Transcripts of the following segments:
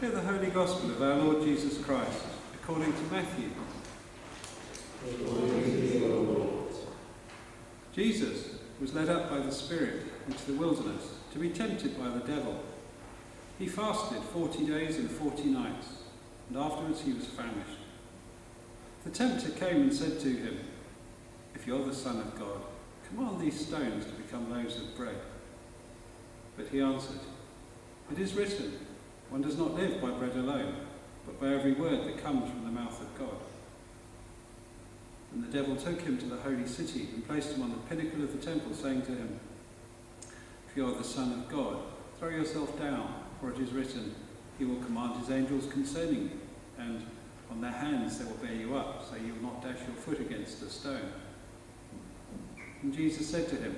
Hear the Holy Gospel of our Lord Jesus Christ, according to Matthew. Jesus was led up by the Spirit into the wilderness to be tempted by the devil. He fasted 40 days and 40 nights, and afterwards he was famished. The tempter came and said to him, "If you're the Son of God, command these stones to become loaves of bread." But he answered, "It is written, one does not live by bread alone, but by every word that comes from the mouth of God." And the devil took him to the holy city and placed him on the pinnacle of the temple, saying to him, "If you are the Son of God, throw yourself down, for it is written, he will command his angels concerning you, and on their hands they will bear you up, so you will not dash your foot against a stone." And Jesus said to him,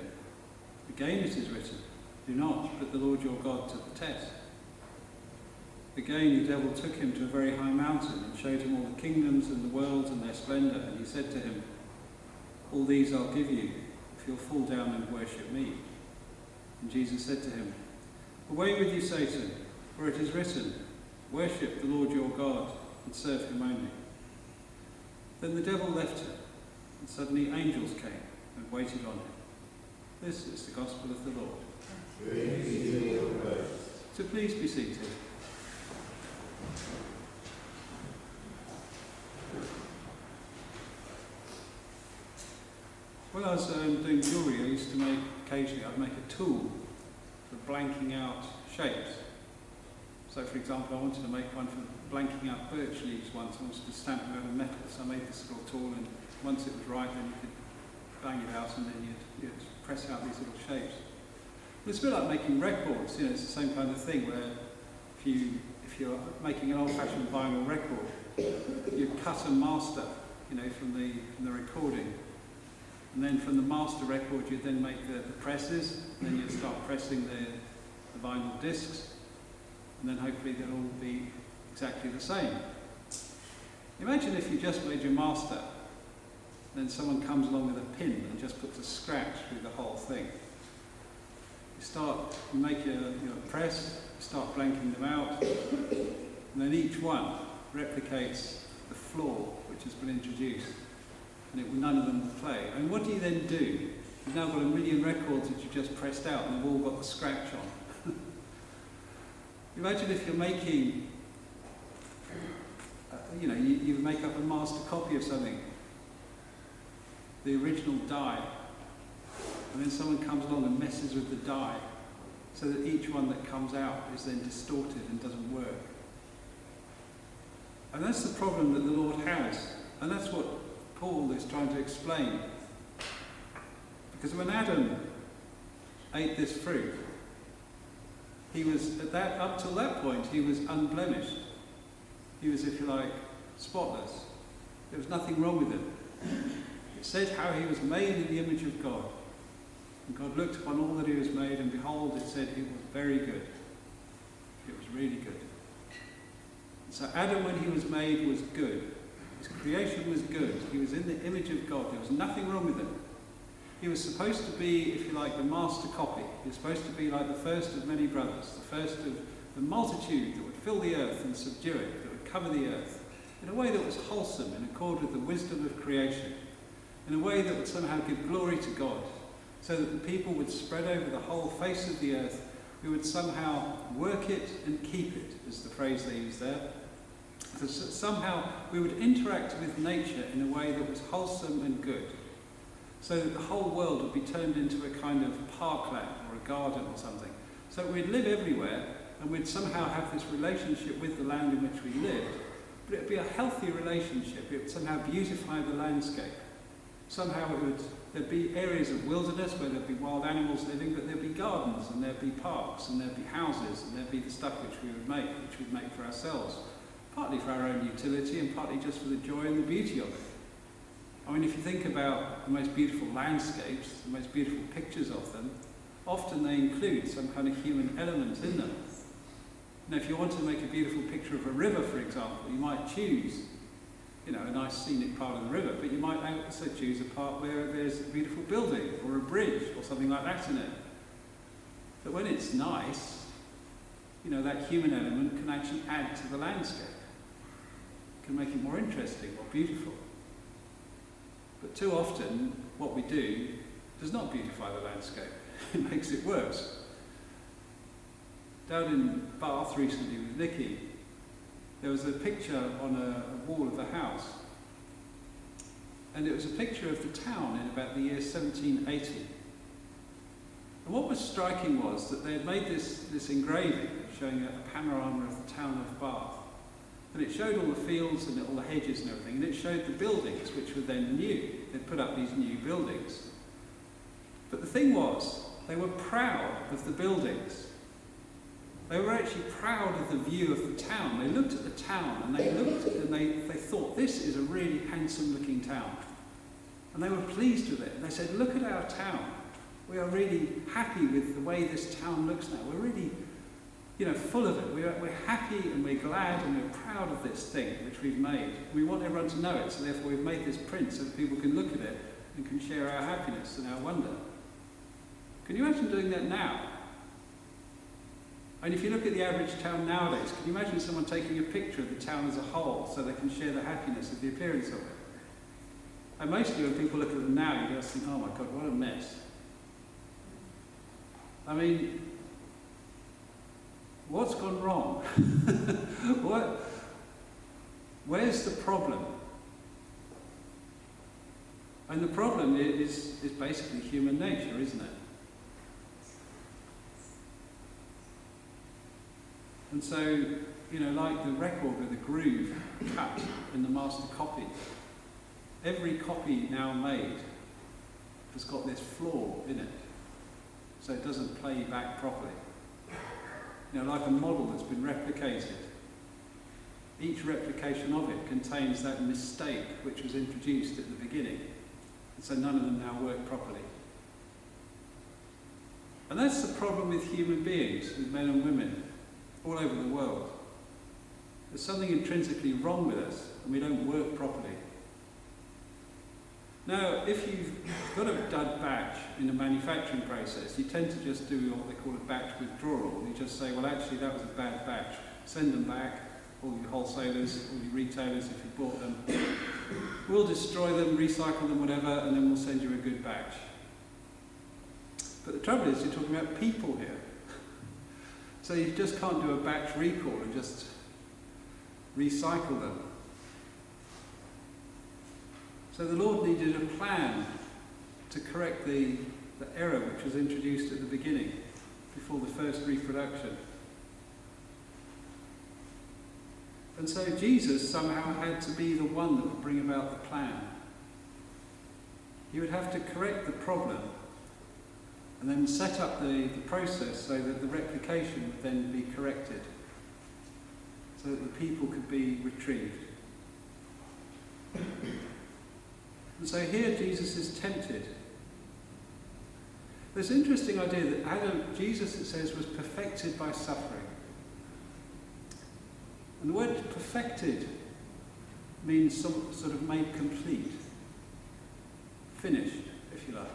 "Again it is written, do not put the Lord your God to the test." Again the devil took him to a very high mountain and showed him all the kingdoms and the world and their splendour, and he said to him, "All these I'll give you, if you'll fall down and worship me." And Jesus said to him, "Away with you, Satan, for it is written, worship the Lord your God and serve him only." Then the devil left him, and suddenly angels came and waited on him. This is the gospel of the Lord. So please be seated. When I was doing jewellery, I used to make, occasionally I'd make a tool for blanking out shapes. So for example, I wanted to make one for blanking out birch leaves once. I wanted to stamp it over metal, so I made this little tool, and once it was right, then you could bang it out, and then you'd press out these little shapes. It's a bit like making records, it's the same kind of thing, where if you're making an old-fashioned vinyl record, you cut a master, from the recording. And then from the master record, you'd then make the presses, and then you'd start pressing the vinyl discs, and then hopefully they'll all be exactly the same. Imagine if you just made your master, then someone comes along with a pin and just puts a scratch through the whole thing. You make your press, you start blanking them out, and then each one replicates the flaw which has been introduced, and none of them will play. And what do you then do? You've now got a million records that you just pressed out, and they've all got the scratch on. Imagine if you're making, you make up a master copy of something, the original die, and then someone comes along and messes with the die, so that each one that comes out is then distorted and doesn't work. And that's the problem that the Lord has, and that's what Paul is trying to explain. Because when Adam ate this fruit, he was, up till that point, he was unblemished. He was, if you like, spotless. There was nothing wrong with him. It said how he was made in the image of God. And God looked upon all that he was made, and behold, it said it was very good. It was really good. So Adam, when he was made, was good. His creation was good. He was in the image of God. There was nothing wrong with him. He was supposed to be, if you like, the master copy. He was supposed to be like the first of many brothers, the first of the multitude that would fill the earth and subdue it, that would cover the earth, in a way that was wholesome, in accord with the wisdom of creation, in a way that would somehow give glory to God, so that the people would spread over the whole face of the earth. We would somehow work it and keep it, is the phrase they use there. So somehow we would interact with nature in a way that was wholesome and good, so that the whole world would be turned into a kind of parkland or a garden or something. So we'd live everywhere, and we'd somehow have this relationship with the land in which we lived, but it would be a healthy relationship. It would somehow beautify the landscape. Somehow there'd be areas of wilderness where there'd be wild animals living, but there'd be gardens, and there'd be parks, and there'd be houses, and there'd be the stuff which we'd make for ourselves, partly for our own utility and partly just for the joy and the beauty of it. I mean, if you think about the most beautiful landscapes, the most beautiful pictures of them, often they include some kind of human element in them. Now, if you want to make a beautiful picture of a river, for example, you might choose, a nice scenic part of the river, but you might also choose a part where there's a beautiful building or a bridge or something like that in it. But when it's nice, that human element can actually add to the landscape, can make it more interesting, more beautiful. But too often, what we do does not beautify the landscape. It makes it worse. Down in Bath recently with Nikki, there was a picture on a wall of the house. And it was a picture of the town in about the year 1780. And what was striking was that they had made this engraving showing a panorama of the town of Bath. And it showed all the fields and all the hedges and everything, and it showed the buildings, which were then new. They'd put up these new buildings. But the thing was, they were proud of the buildings. They were actually proud of the view of the town. They looked at the town and they thought, this is a really handsome looking town. And they were pleased with it. And they said, look at our town. We are really happy with the way this town looks now. We're really, full of it. We're happy and we're glad and we're proud of this thing which we've made. We want everyone to know it, so therefore we've made this print so that people can look at it and can share our happiness and our wonder. Can you imagine doing that now? And if you look at the average town nowadays, can you imagine someone taking a picture of the town as a whole so they can share the happiness of the appearance of it? And mostly when people look at them now, you just think, oh my God, what a mess. I mean, what's gone wrong? Where's the problem? And the problem is basically human nature, isn't it? And so, like the record with the groove cut in the master copy, every copy now made has got this flaw in it, so it doesn't play back properly. Like a model that's been replicated. Each replication of it contains that mistake which was introduced at the beginning, and so none of them now work properly. And that's the problem with human beings, with men and women, all over the world. There's something intrinsically wrong with us, and we don't work properly. Now, if you've got a dud batch in the manufacturing process, you tend to just do what they call a batch withdrawal. You just say, well, actually, that was a bad batch. Send them back, all your wholesalers, all your retailers, if you bought them. We'll destroy them, recycle them, whatever, and then we'll send you a good batch. But the trouble is, you're talking about people here. So you just can't do a batch recall and just recycle them. So the Lord needed a plan to correct the error which was introduced at the beginning, before the first reproduction. And so Jesus somehow had to be the one that would bring about the plan. He would have to correct the problem and then set up the process so that the replication would then be corrected, so that the people could be retrieved. And so here Jesus is tempted. There's an interesting idea that Jesus, it says, was perfected by suffering. And the word perfected means sort of made complete, finished, if you like.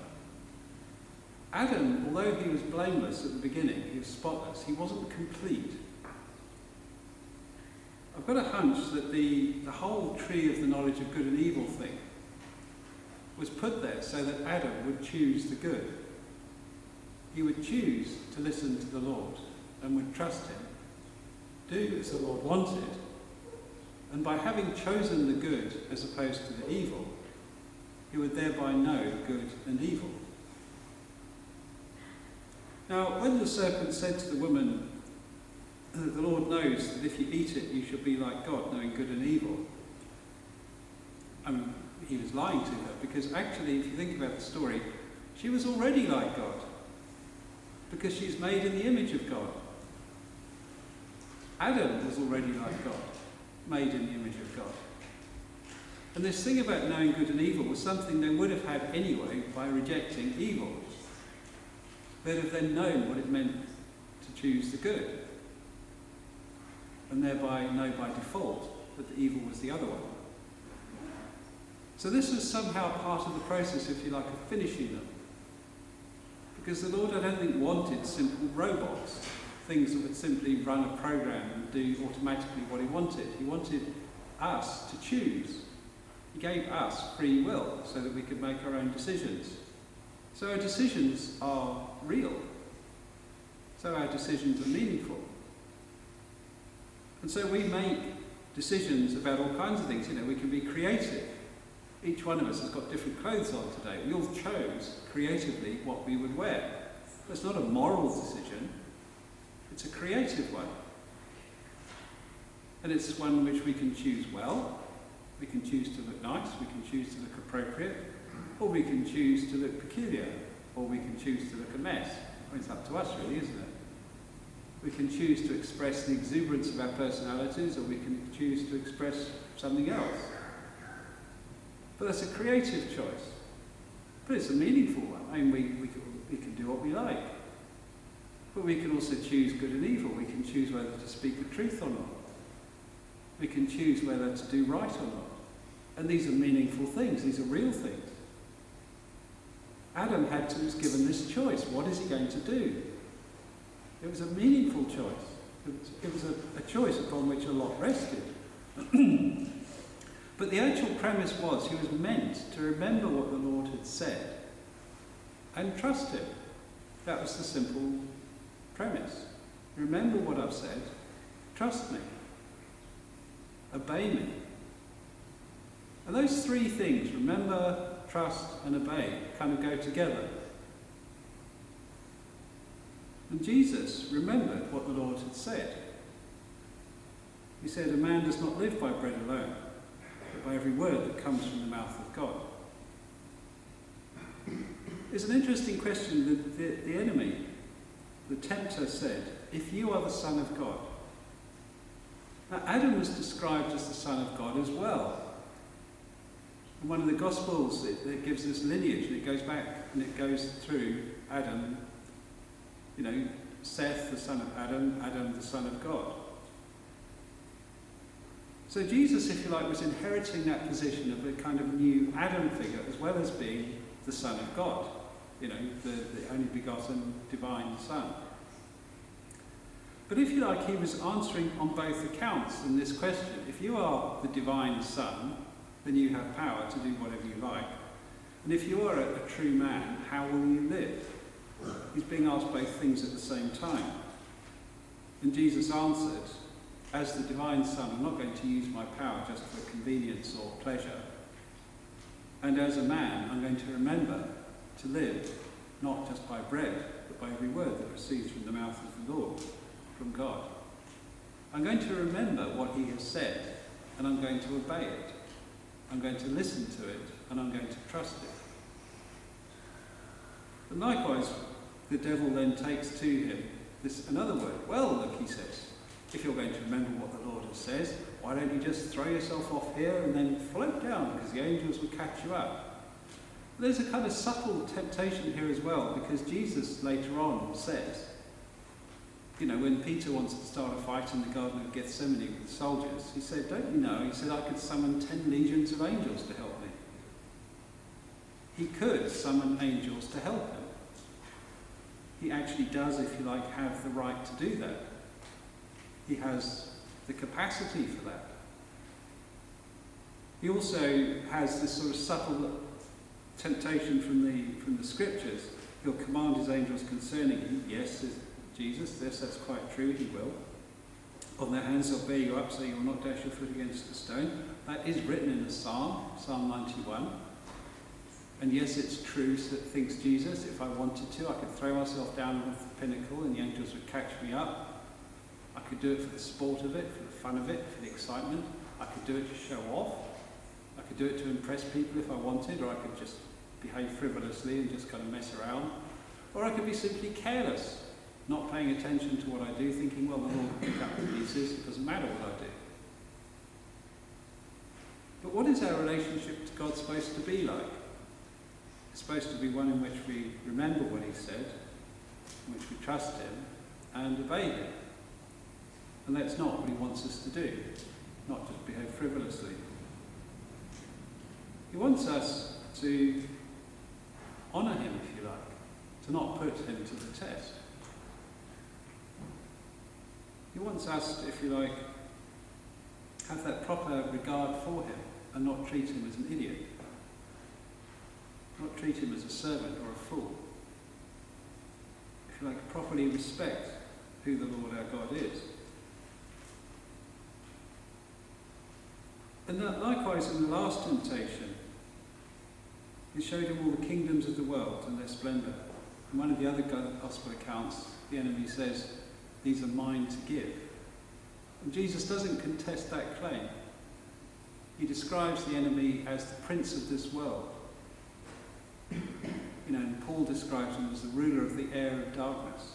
Adam, although he was blameless at the beginning, he was spotless, he wasn't complete. I've got a hunch that the whole tree of the knowledge of good and evil thing was put there so that Adam would choose the good. He would choose to listen to the Lord and would trust him, do as the Lord wanted, and by having chosen the good as opposed to the evil, he would thereby know good and evil. Now, when the serpent said to the woman, the Lord knows that if you eat it, you shall be like God, knowing good and evil, he was lying to her, because actually, if you think about the story, she was already like God, because she's made in the image of God. Adam was already like God, made in the image of God. And this thing about knowing good and evil was something they would have had anyway by rejecting evil. They'd have then known what it meant to choose the good, and thereby know by default that the evil was the other one. So this was somehow part of the process, if you like, of finishing them. Because the Lord, I don't think, wanted simple robots. things that would simply run a program and do automatically what he wanted. He wanted us to choose. He gave us free will so that we could make our own decisions. So our decisions are real. So our decisions are meaningful. And so we make decisions about all kinds of things. We can be creative. Each one of us has got different clothes on today. We all chose creatively what we would wear. It's not a moral decision. It's a creative one. And it's one which we can choose well. We can choose to look nice. We can choose to look appropriate. Or we can choose to look peculiar. Or we can choose to look a mess. It's up to us really, isn't it? We can choose to express the exuberance of our personalities, or we can choose to express something else. But that's a creative choice. But it's a meaningful one. I mean, we can do what we like. But we can also choose good and evil. We can choose whether to speak the truth or not. We can choose whether to do right or not. And these are meaningful things. These are real things. Adam was given this choice. What is he going to do? It was a meaningful choice. It was a choice upon which a lot rested. But the actual premise was he was meant to remember what the Lord had said and trust him. That was the simple premise. Remember what I've said, trust me, obey me. And those three things, remember, trust and obey, kind of go together. And Jesus remembered what the Lord had said. He said, a man does not live by bread alone, but by every word that comes from the mouth of God. It's an interesting question. The enemy, the tempter, said, if you are the Son of God. Now, Adam was described as the Son of God as well. In one of the Gospels, it gives this lineage, and it goes back and it goes through Adam, Seth, the son of Adam, Adam, the son of God. So Jesus, if you like, was inheriting that position of a kind of new Adam figure, as well as being the Son of God, the only begotten divine Son. But if you like, he was answering on both accounts in this question. If you are the divine Son, then you have power to do whatever you like. And if you are a true man, how will you live? He's being asked both things at the same time. And Jesus answered, as the divine Son, I'm not going to use my power just for convenience or pleasure. And as a man, I'm going to remember to live not just by bread, but by every word that proceeds from the mouth of the Lord, from God. I'm going to remember what he has said, and I'm going to obey it. I'm going to listen to it, and I'm going to trust it. And likewise, the devil then takes to him another word. Well, look, he says, if you're going to remember what the Lord has said, why don't you just throw yourself off here and then float down, because the angels will catch you up. There's a kind of subtle temptation here as well, because Jesus later on says, when Peter wants to start a fight in the Garden of Gethsemane with the soldiers, he said, don't you know? He said, I could summon 10 legions of angels to help me. He could summon angels to help him. He actually does, if you like, have the right to do that. He has the capacity for that. He also has this sort of subtle temptation from the scriptures. He'll command his angels concerning you. Yes, says Jesus, yes, that's quite true, he will. On their hands they'll bear you up so you will not dash your foot against a stone. That is written in the Psalm 91. And yes, it's true, thinks Jesus, if I wanted to, I could throw myself down off the pinnacle and the angels would catch me up. I could do it for the sport of it, for the fun of it, for the excitement. I could do it to show off. I could do it to impress people if I wanted, or I could just behave frivolously and just kind of mess around. Or I could be simply careless, not paying attention to what I do, thinking, well, the Lord will pick up the pieces, it doesn't matter what I do. But what is our relationship to God supposed to be like? It's supposed to be one in which we remember what he said, in which we trust him, and obey him. And that's not what he wants us to do, not just behave frivolously. He wants us to honour him, if you like, to not put him to the test. He wants us, if you like, have that proper regard for him and not treat him as an idiot. Not treat him as a servant or a fool. If you like, properly respect who the Lord our God is. And that likewise in the last temptation, he showed him all the kingdoms of the world and their splendour. In one of the other gospel accounts, the enemy says, these are mine to give. And Jesus doesn't contest that claim. He describes the enemy as the prince of this world. And Paul describes him as the ruler of the air of darkness.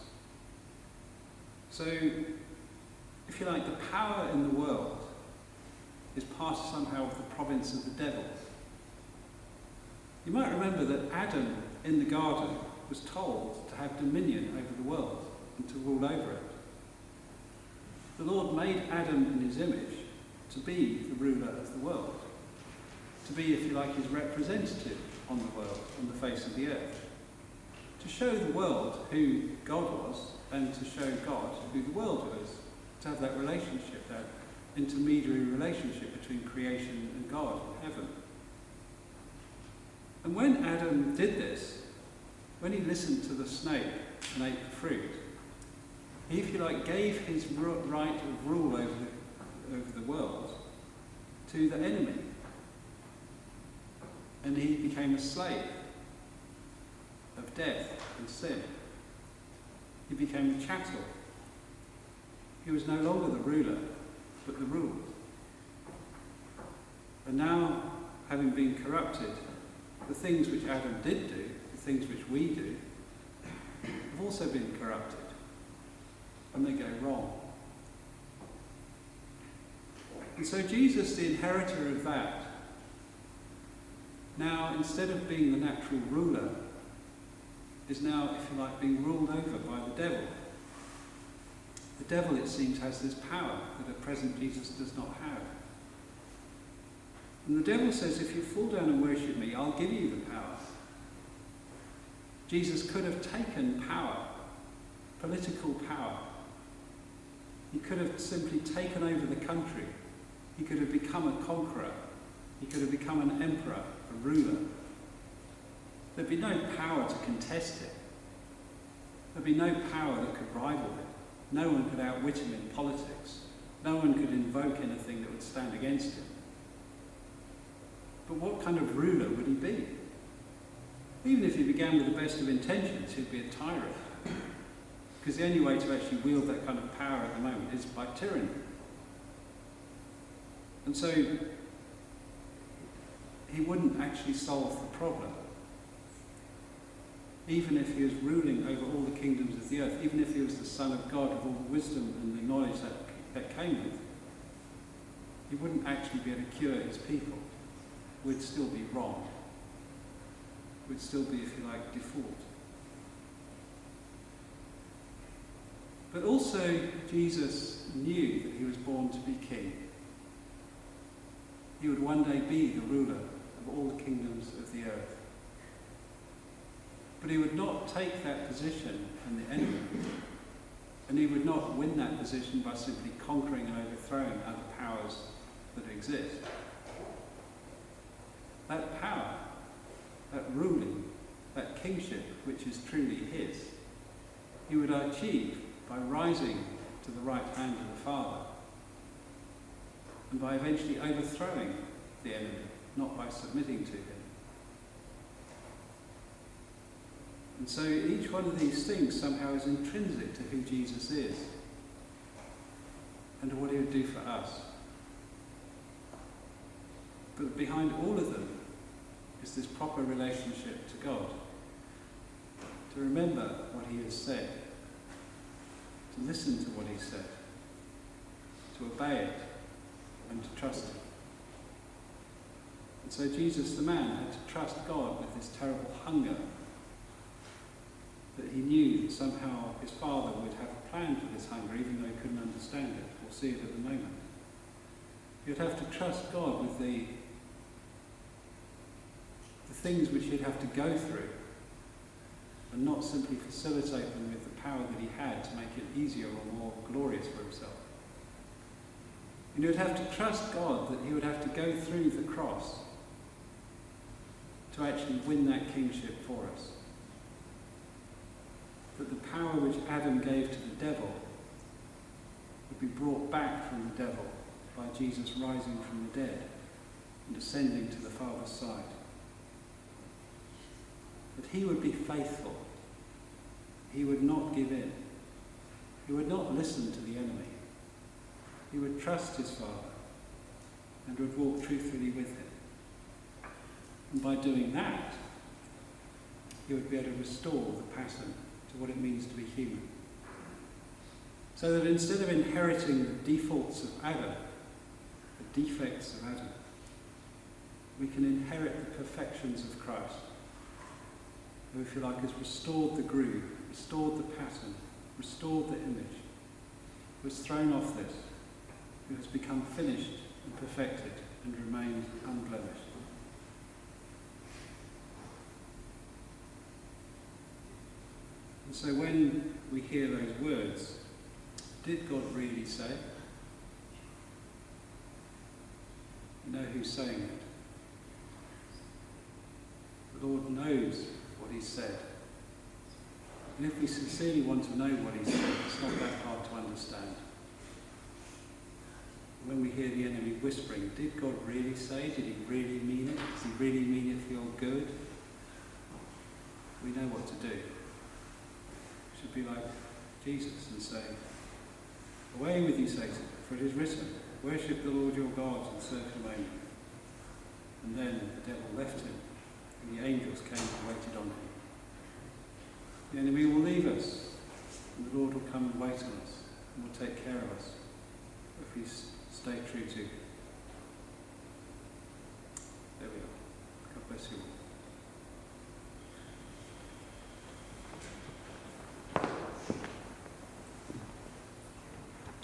So, if you like, the power in the world is part somehow of the province of the devil. You might remember that Adam in the garden was told to have dominion over the world and to rule over it. The Lord made Adam in his image to be the ruler of the world, to be, if you like, his representative on the world, on the face of the earth, to show the world who God was and to show God who the world was, to have that relationship, that intermediary relationship between creation and God in heaven. And when Adam did this, when he listened to the snake and ate the fruit, he, if you like, gave his right of rule over the world to the enemy. And he became a slave of death and sin. He became a chattel. He was no longer the ruler, but the ruled. And now, having been corrupted, the things which Adam did do, the things which we do, have also been corrupted. And they go wrong. And so Jesus, the inheritor of that, now, instead of being the natural ruler, is now, if you like, being ruled over by the devil. The devil, it seems, has this power that at present Jesus does not have. And the devil says, if you fall down and worship me, I'll give you the power. Jesus could have taken power, political power. He could have simply taken over the country. He could have become a conqueror. He could have become an emperor, a ruler. There'd be no power to contest it. There'd be no power that could rival it. No one could outwit him in politics. No one could invoke anything that would stand against him. But what kind of ruler would he be? Even if he began with the best of intentions, he'd be a tyrant. Because the only way to actually wield that kind of power at the moment is by tyranny. And so, he wouldn't actually solve the problem. Even if he was ruling over all the kingdoms of the earth, even if he was the Son of God with all the wisdom and the knowledge that came with, he wouldn't actually be able to cure his people. We'd still be wrong. We'd still be, if you like, default. But also, Jesus knew that he was born to be king. He would one day be the ruler of all the kingdoms of the earth. But he would not take that position from the enemy. And he would not win that position by simply conquering and overthrowing other powers that exist. That power, that ruling, that kingship, which is truly his, he would achieve by rising to the right hand of the Father and by eventually overthrowing the enemy, not by submitting to him. And so each one of these things somehow is intrinsic to who Jesus is and to what he would do for us. But behind all of them is this proper relationship to God. To remember what he has said, to listen to what he said, to obey it, and to trust him. And so Jesus, the man, had to trust God with this terrible hunger, that he knew that somehow his Father would have a plan for this hunger, even though he couldn't understand it or see it at the moment. He would have to trust God with the things which he'd have to go through, and not simply facilitate them with the power that he had to make it easier or more glorious for himself. And he would have to trust God that he would have to go through the cross to actually win that kingship for us. That the power which Adam gave to the devil would be brought back from the devil by Jesus rising from the dead and ascending to the Father's side. That he would be faithful. He would not give in. He would not listen to the enemy. He would trust his Father and would walk truthfully with him. And by doing that, he would be able to restore the pattern to what it means to be human. So that instead of inheriting the defaults of Adam, the defects of Adam, we can inherit the perfections of Christ, who, if you like, has restored the groove, restored the pattern, restored the image, who has thrown off this, who has become finished and perfected and remained unblemished. And so when we hear those words, did God really say? You know who's saying it. The Lord knows what he said. And if we sincerely want to know what he said, it's not that hard to understand. When we hear the enemy whispering, did God really say? Did he really mean it? Does he really mean it for your good? We know what to do. We should be like Jesus and say, away with you, Satan, for it is written, worship the Lord your God and serve him only. And then the devil left him, and the angels came and waited on him. The enemy will leave us, and the Lord will come and wait on us, and will take care of us if we stay true to him. There we are. God bless you all.